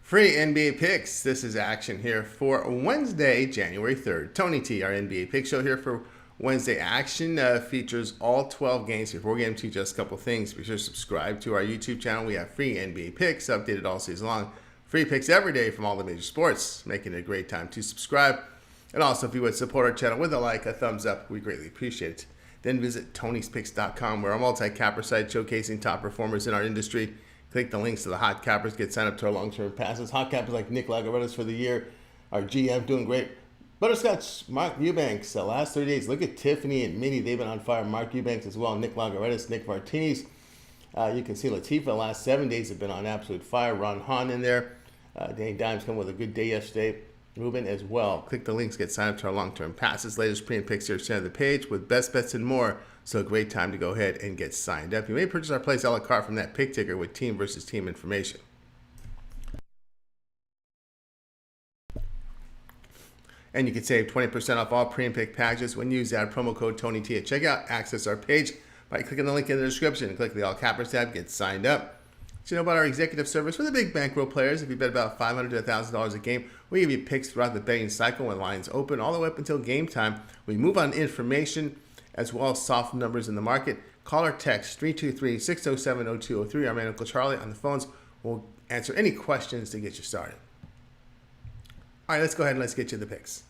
Free NBA picks. This is action here for Wednesday, January 3rd. Tony T, our NBA pick show here for Wednesday action features all 12 games. Before we get into just a couple things, be sure to subscribe to our YouTube channel. We have free NBA picks updated all season long. Free picks every day from all the major sports, making it a great time to subscribe. And also, if you would support our channel with a like, a thumbs up, we greatly appreciate it. Then visit Tony'sPicks.com, where our multi-capper site showcasing top performers in our industry. Click the links to the hot cappers, get signed up to our long-term passes. Hot cappers like Nick Lagaretta's for the year. Our GM doing great. Butterscotch, Mark Eubanks, the last 30 days. Look at Tiffany and Minnie. They've been on fire. Mark Eubanks as well. Nick Lagaretta's, Nick Martinez. You can see Latifah the last 7 days have been on absolute fire. Ron Hahn in there. Danny Dimes coming with a good day yesterday. Ruben as well. Click the links, get signed up to our long-term passes. Latest pre and picks here, center of the page with best bets and more. So a great time to go ahead and get signed up. You may purchase our plays a la carte from that pick ticker with team versus team information. And you can save 20% off all pre and pick packages when you use that promo code TonyT at checkout. Access our page by clicking the link in the description and click the All Cappers tab. Get signed up. So you know about our executive service for the big bankroll players. If you bet about $500 to $1,000 a game, we give you picks throughout the betting cycle when lines open all the way up until game time. We move on information as well as soft numbers in the market. Call or text 323-607-0203. Our man Uncle Charlie on the phones will answer any questions to get you started. All right, let's go ahead and let's get you the picks.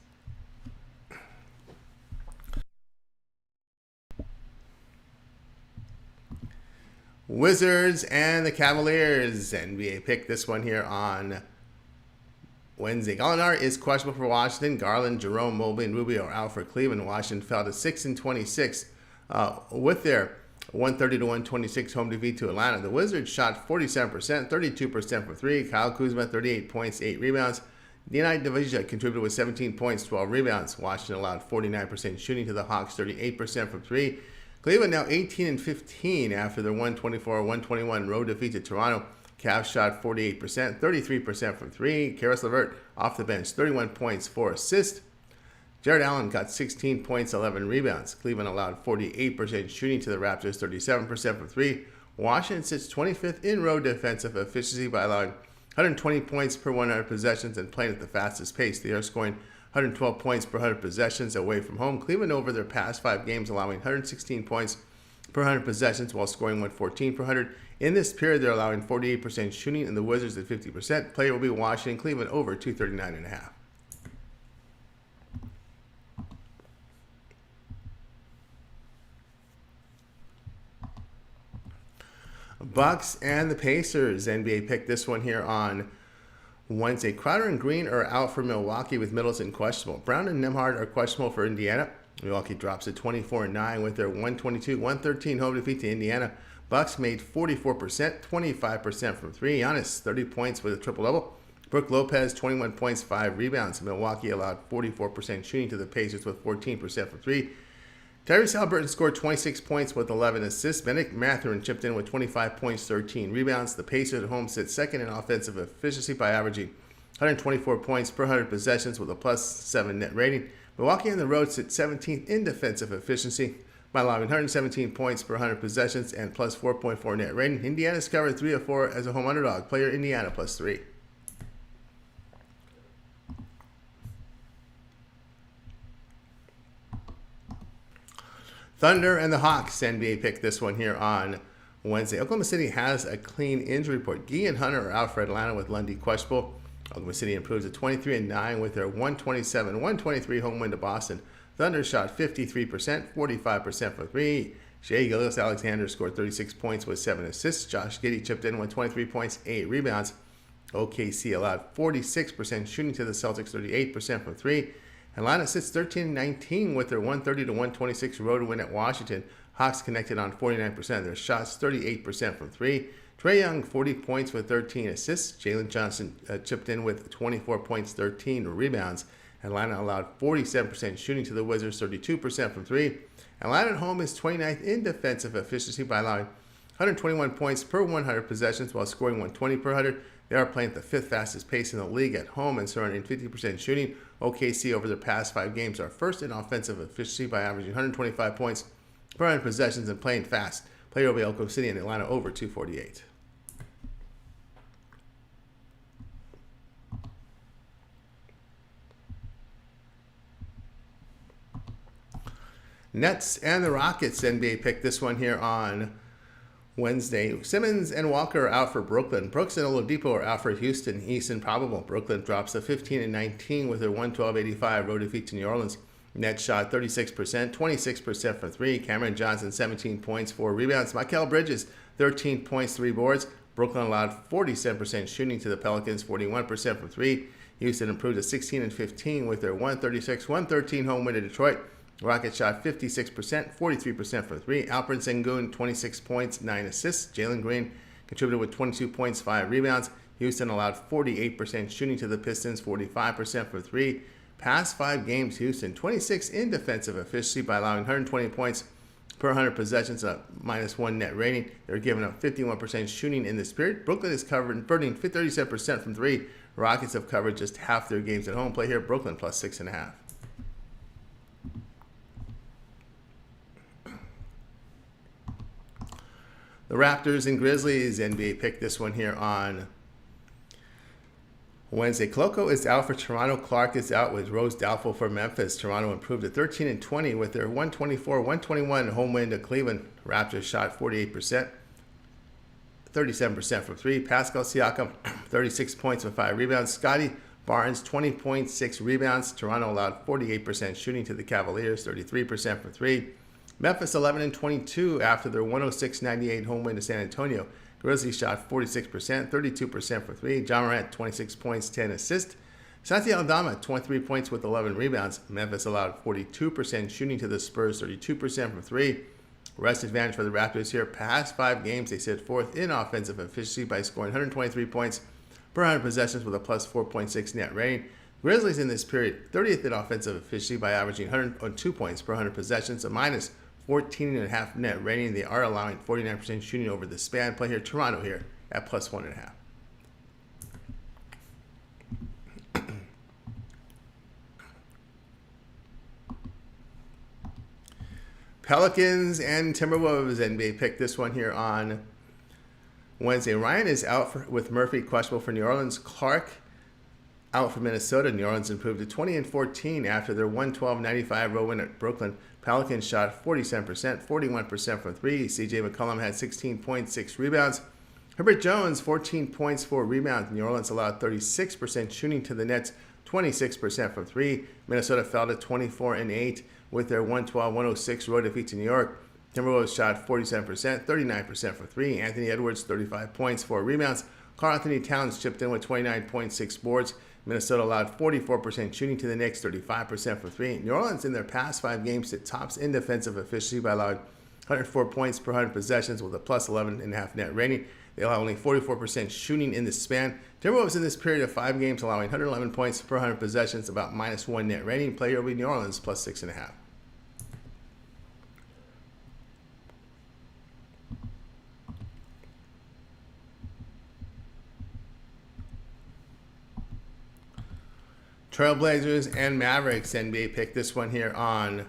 Wizards and the Cavaliers. NBA pick this one here on Wednesday. Gallinari is questionable for Washington. Garland, Jerome, Mobley, and Rubio are out for Cleveland. Washington fell to 6-26 with their 130 to 126 home defeat to Atlanta. The Wizards shot 47%, 32% from three. Kyle Kuzma, 38 points, 8 rebounds. Deonte Divija contributed with 17 points, 12 rebounds. Washington allowed 49% shooting to the Hawks, 38% from three. Cleveland now 18-15 after their 124-121 road defeat to Toronto. Cavs shot 48%, 33% from three. Karis LeVert off the bench, 31 points, 4 assists. Jared Allen got 16 points, 11 rebounds. Cleveland allowed 48% shooting to the Raptors, 37% from three. Washington sits 25th in road defensive efficiency by allowing 120 points per 100 possessions and playing at the fastest pace. They are scoring 112 points per 100 possessions away from home. Cleveland over their past 5 games allowing 116 points per 100 possessions while scoring 114 per 100. In this period, they're allowing 48% shooting and the Wizards at 50%. Player will be Washington, Cleveland over 239.5. Bucks and the Pacers. NBA pick this one here on Wednesday. Crowder and Green are out for Milwaukee with Middleton questionable. Brown and Nembhard are questionable for Indiana. Milwaukee drops at 24-9 with their 122-113 home defeat to Indiana. Bucks made 44%, 25% from three. Giannis, 30 points with a triple-double. Brook Lopez, 21 points, 5 rebounds. Milwaukee allowed 44% shooting to the Pacers with 14% from three. Tyrese Haliburton scored 26 points with 11 assists. Bennett Mathurin chipped in with 25 points, 13 rebounds. The Pacers at home sit second in offensive efficiency by averaging 124 points per 100 possessions with a +7 net rating. Milwaukee on the road sit 17th in defensive efficiency by allowing 117 points per 100 possessions and +4.4 net rating. Indiana's covered 3 of 4 as a home underdog. Player Indiana +3. Thunder and the Hawks. NBA pick this one here on Wednesday. Oklahoma City has a clean injury report. Gee and Hunter are out for Atlanta with Lundy questionable. Oklahoma City improves to 23-9 with their 127-123 home win to Boston. Thunder shot 53%, 45% from three. Shai Gilgeous-Alexander scored 36 points with 7 assists. Josh Giddey chipped in with 23 points, 8 rebounds. OKC allowed 46% shooting to the Celtics, 38% from three. Atlanta sits 13-19 with their 130 to 126 road win at Washington. Hawks connected on 49% of their shots, 38% from three. Trae Young, 40 points with 13 assists. Jalen Johnson chipped in with 24 points, 13 rebounds. Atlanta allowed 47% shooting to the Wizards, 32% from three. Atlanta at home is 29th in defensive efficiency by allowing 121 points per 100 possessions while scoring 120 per 100. They are playing at the 5th fastest pace in the league at home and surrounding 50% shooting. OKC over their past 5 games are first in offensive efficiency by averaging 125 points per 100 possessions and playing fast. Player will be Oklahoma City and Atlanta over 248. Nets and the Rockets, NBA pick this one here on Wednesday. Simmons and Walker are out for Brooklyn. Brooks and Oladipo are out for Houston. East improbable. Brooklyn drops to 15-19 with their 112-85 road defeat to New Orleans. Nets shot 36%, 26% from three. Cameron Johnson, 17 points, 4 rebounds. Mikal Bridges, 13 points, 3 boards. Brooklyn allowed 47% shooting to the Pelicans, 41% from three. Houston improved to 16-15 with their 136-113 home win to Detroit. Rockets shot 56%, 43% from three. Alperen Sengun, 26 points, 9 assists. Jalen Green contributed with 22 points, 5 rebounds. Houston allowed 48% shooting to the Pistons, 45% from three. Past 5 games, Houston 26 in defensive efficiency by allowing 120 points per 100 possessions, a -1 net rating. They're giving up 51% shooting in this period. Brooklyn is converting 37% from three. Rockets have covered just half their games at home. Play here, Brooklyn plus 6.5. The Raptors and Grizzlies, NBA pick this one here on Wednesday. Kloko is out for Toronto. Clark is out with Rose doubtful for Memphis. Toronto improved to 13-20 with their 124-121 home win to Cleveland. Raptors shot 48%, 37% from three. Pascal Siakam, 36 points with 5 rebounds. Scotty Barnes, 20 points, 6 rebounds. Toronto allowed 48% shooting to the Cavaliers, 33% from three. Memphis 11-22 after their 106-98 home win to San Antonio. Grizzlies shot 46%, 32% for three. John Morant, 26 points, 10 assists. Santi Aldama, 23 points with 11 rebounds. Memphis allowed 42% shooting to the Spurs, 32% from three. Rest advantage for the Raptors here. Past 5 games, they sit fourth in offensive efficiency by scoring 123 points per 100 possessions with a plus 4.6 net rating. Grizzlies in this period, 30th in offensive efficiency by averaging 102 points per 100 possessions, a minus 14.5 net rating. They are allowing 49% shooting over the span. Play here, Toronto here at plus 1.5. Pelicans and Timberwolves, NBA pick this one here on Wednesday. Ryan is out with Murphy, questionable for New Orleans. Clark out for Minnesota. New Orleans improved to 20-14 after their 112-95 road win at Brooklyn. Pelicans shot 47%, 41% from three. CJ McCollum had 16 points, 6 rebounds. Herbert Jones, 14 points, 4 rebounds. New Orleans allowed 36% shooting to the Nets, 26% from three. Minnesota fell to 24-8 with their 112-106 road defeat to New York. Timberwolves shot 47%, 39% from three. Anthony Edwards, 35 points, 4 rebounds. Karl Anthony Towns chipped in with 29.6 boards. Minnesota allowed 44% shooting to the Knicks, 35% from three. New Orleans, in their past 5 games, sit tops in defensive efficiency by allowing 104 points per 100 possessions with a plus 11.5 net rating. They allow only 44% shooting in this span. Timberwolves in this period of 5 games allowing 111 points per 100 possessions, about -1 net rating. Player will be New Orleans plus 6.5. Trailblazers and Mavericks, NBA pick this one here on.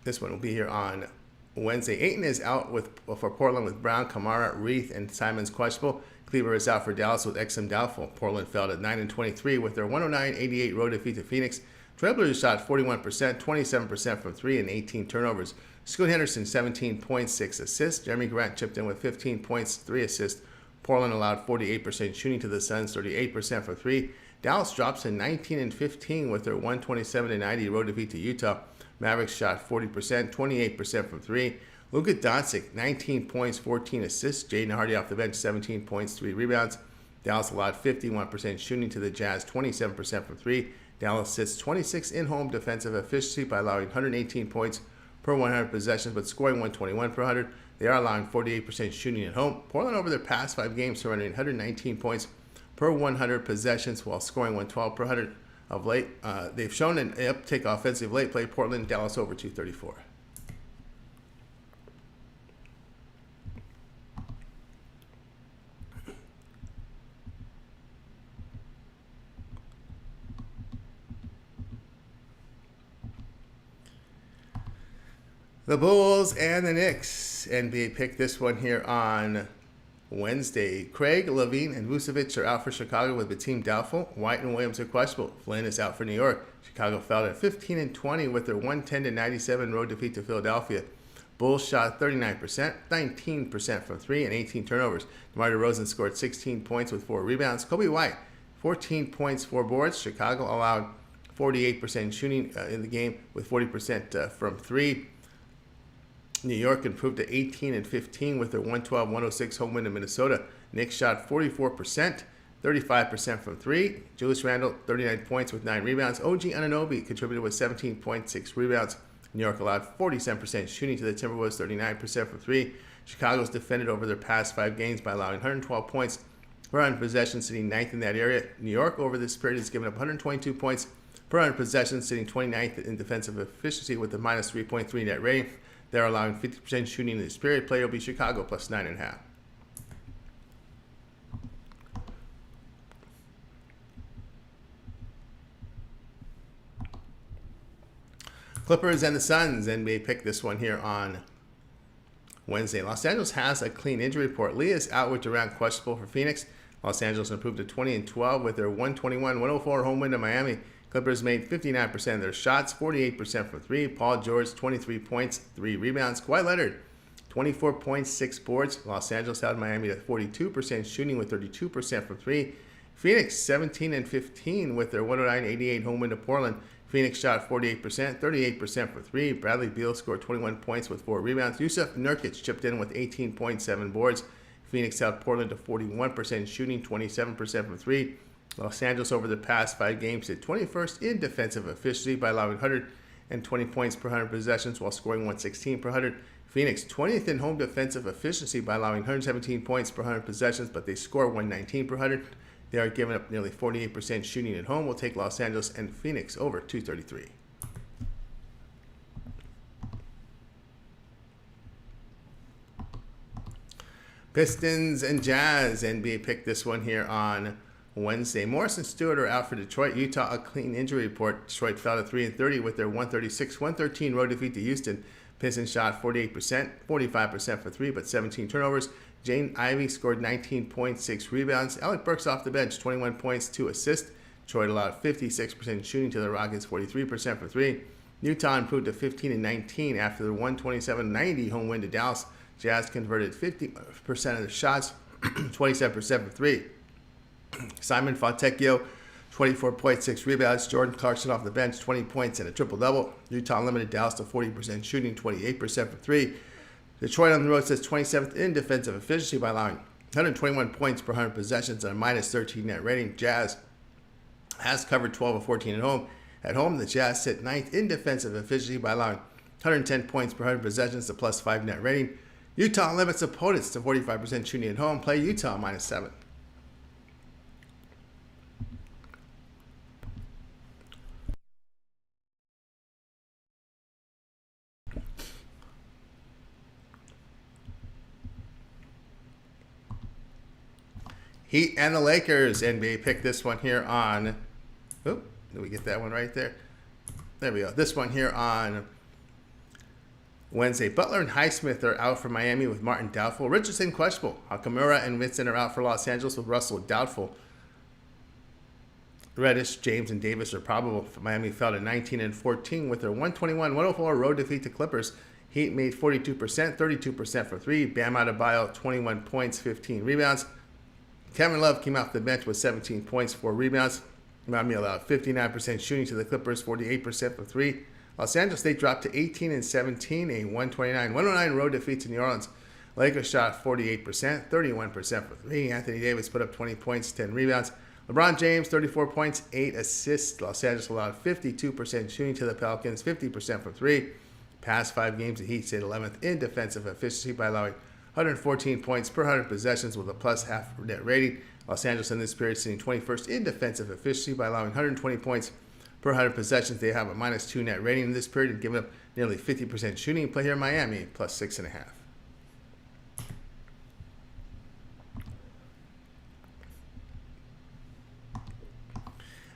This one will be here on Wednesday. Ayton is out for Portland with Brown, Kamara, Reith, and Simons questionable. Cleaver is out for Dallas with Exum doubtful. Portland fell at 9-23 with their 109-88 road defeat to Phoenix. Trailblazers shot 41%, 27% from three, and 18 turnovers. Scoot Henderson, 17 points, 6 assists. Jeremy Grant chipped in with 15 points, 3 assists. Portland allowed 48% shooting to the Suns, 38% for three. Dallas drops to 19-15 with their 127-90 road defeat to Utah. Mavericks shot 40%, 28% from three. Luka Doncic, 19 points, 14 assists. Jaden Hardy off the bench, 17 points, 3 rebounds. Dallas allowed 51% shooting to the Jazz, 27% from three. Dallas sits 26 in-home defensive efficiency by allowing 118 points per 100 possessions, but scoring 121 per 100. They are allowing 48% shooting at home. Portland over their past 5 games surrendering 119 points per 100 possessions while scoring 112 per 100 of late. They've shown an uptick offensive late play. Portland, Dallas over 234. The Bulls and the Knicks. NBA pick this one here on Wednesday, Craig, Levine, and Vucevic are out for Chicago with the team doubtful. White and Williams are questionable. Flynn is out for New York. Chicago fell at 15-20 with their 110-97 road defeat to Philadelphia. Bulls shot 39%, 19% from 3, and 18 turnovers. DeMar DeRozan scored 16 points with 4 rebounds. Kobe White, 14 points, 4 boards. Chicago allowed 48% shooting in the game with 40% from 3. New York improved to 18-15 with their 112-106 home win in Minnesota. Knicks shot 44%, 35% from 3. Julius Randle, 39 points with 9 rebounds. OG Anunoby contributed with 17.6 rebounds. New York allowed 47% shooting to the Timberwolves, 39% from 3. Chicago's defended over their past 5 games by allowing 112 points per 100 possessions, sitting 9th in that area. New York over this period has given up 122 points per 100 possessions, sitting 29th in defensive efficiency with a minus 3.3 net rating. They're allowing 50% shooting in this period. Play will be Chicago plus 9.5. Clippers and the Suns. NBA pick this one here on Wednesday. Los Angeles has a clean injury report. Lee is out with Durant questionable for Phoenix. Los Angeles improved to 20-12 with their 121-104 home win to Miami. Clippers made 59% of their shots, 48% from 3. Paul George, 23 points, 3 rebounds. Kawhi Leonard, 24 points, 6 boards. Los Angeles held Miami at 42% shooting with 32% from 3. Phoenix, 17-15 with their 109-88 home win to Portland. Phoenix shot 48%, 38% for 3. Bradley Beal scored 21 points with 4 rebounds. Yusuf Nurkic chipped in with 18.7 boards. Phoenix held Portland to 41% shooting, 27% from 3. Los Angeles over the past 5 games hit 21st in defensive efficiency by allowing 120 points per 100 possessions while scoring 116 per 100. Phoenix 20th in home defensive efficiency by allowing 117 points per 100 possessions, but they score 119 per 100. They are giving up nearly 48% shooting at home. We'll take Los Angeles and Phoenix over 233. Pistons and Jazz. NBA pick this one here on Wednesday. Morris and Stewart are out for Detroit. Utah, a clean injury report. Detroit fell to 3-30 with their 136-113 road defeat to Houston. Pistons shot 48%, 45% for 3, but 17 turnovers. Jane Ivey scored 19.6 rebounds. Alec Burks off the bench, 21 points, 2 assists. Detroit allowed 56% shooting to the Rockets, 43% for 3. Utah improved to 15-19 after their 127-90 home win to Dallas. Jazz converted 50% of the shots, 27% for 3. Simon Fontecchio, 24.6 rebounds. Jordan Clarkson off the bench, 20 points and a triple-double. Utah limited Dallas to 40% shooting, 28% for 3. Detroit on the road says 27th in defensive efficiency by allowing 121 points per 100 possessions and a minus 13 net rating. Jazz has covered 12 of 14 at home. At home, the Jazz sit 9th in defensive efficiency by allowing 110 points per 100 possessions, a plus 5 net rating. Utah limits opponents to 45% shooting at home. Play Utah minus 7. Heat and the Lakers. NBA pick this one here on... Oh, did we get that one right there? There we go. This one here on Wednesday. Butler and Highsmith are out for Miami with Martin doubtful. Richardson questionable. Hakamura and Vincent are out for Los Angeles with Russell doubtful. Reddish, James, and Davis are probable. Miami fell to 19-14 with their 121-104 road defeat to Clippers. Heat made 42%, 32% for 3. Bam Adebayo, 21 points, 15 rebounds. Kevin Love came off the bench with 17 points, 4 rebounds. Miami allowed 59% shooting to the Clippers, 48% for 3. Los Angeles State dropped to 18-17, a 129-109 road defeat to New Orleans. Lakers shot 48%, 31% for 3. Anthony Davis put up 20 points, 10 rebounds. LeBron James, 34 points, 8 assists. Los Angeles allowed 52% shooting to the Pelicans, 50% for 3. Past 5 games, the Heat stayed 11th in defensive efficiency by allowing 114 points per 100 possessions with a plus half net rating. Los Angeles in this period sitting 21st in defensive efficiency by allowing 120 points per 100 possessions. They have a minus 2 net rating in this period and giving up nearly 50% shooting. Play here in Miami, plus 6.5.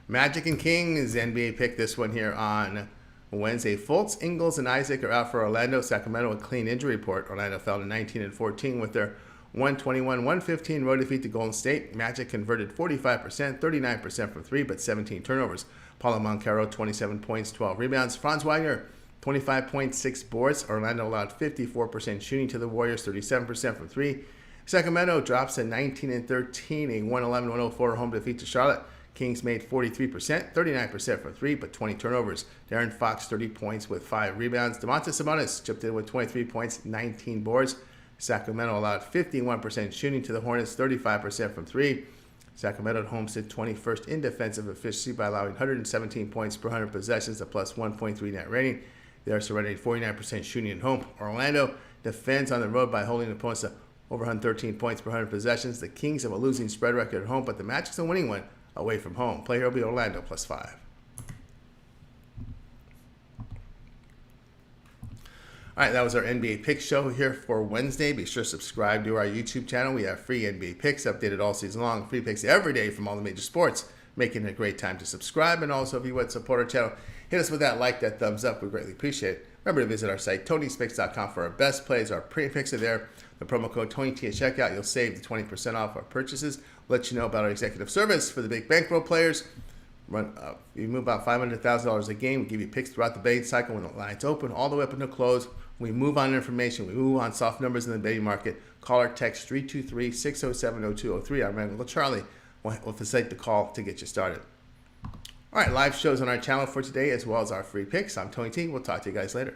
Magic and Kings. NBA pick this one here on Wednesday. Fultz, Ingles, and Isaac are out for Orlando. Sacramento, a clean injury report. Orlando fell to 19-14 with their 121-115 road defeat to Golden State. Magic converted 45%, 39% from 3, but 17 turnovers. Paulo Banchero, 27 points, 12 rebounds. Franz Wagner, 25.6 boards. Orlando allowed 54% shooting to the Warriors, 37% from 3. Sacramento drops to 19-13, a 111-104 home defeat to Charlotte. Kings made 43%, 39% from 3, but 20 turnovers. De'Aaron Fox, 30 points with 5 rebounds. Domantas Sabonis chipped in with 23 points, 19 boards. Sacramento allowed 51% shooting to the Hornets, 35% from 3. Sacramento at home sit 21st in defensive efficiency by allowing 117 points per 100 possessions, a plus 1.3 net rating. They are surrendering 49% shooting at home. Orlando defends on the road by holding opponents to over 113 points per 100 possessions. The Kings have a losing spread record at home, but the Magic's a winning one away from home. Play here will be Orlando plus 5. All right, that was our NBA Picks show here for Wednesday. Be sure to subscribe to our YouTube channel. We have free NBA Picks updated all season long. Free picks every day from all the major sports, making it a great time to subscribe. And also, if you would support our channel, hit us with that like, that thumbs up. We greatly appreciate it. Remember to visit our site, Tony'sPicks.com, for our best plays. Our premium picks are there. The promo code TonyT at checkout. You'll save the 20% off our purchases. We'll let you know about our executive service for the big bankroll players. You move about $500,000 a game. We give you picks throughout the betting cycle when the line's open, all the way up until close. We move on information. We move on soft numbers in the betting market. Call or text 323-607-0203. Our man, Charlie, will facilitate the call to get you started. All right, live shows on our channel for today, as well as our free picks. I'm Tony T. We'll talk to you guys later.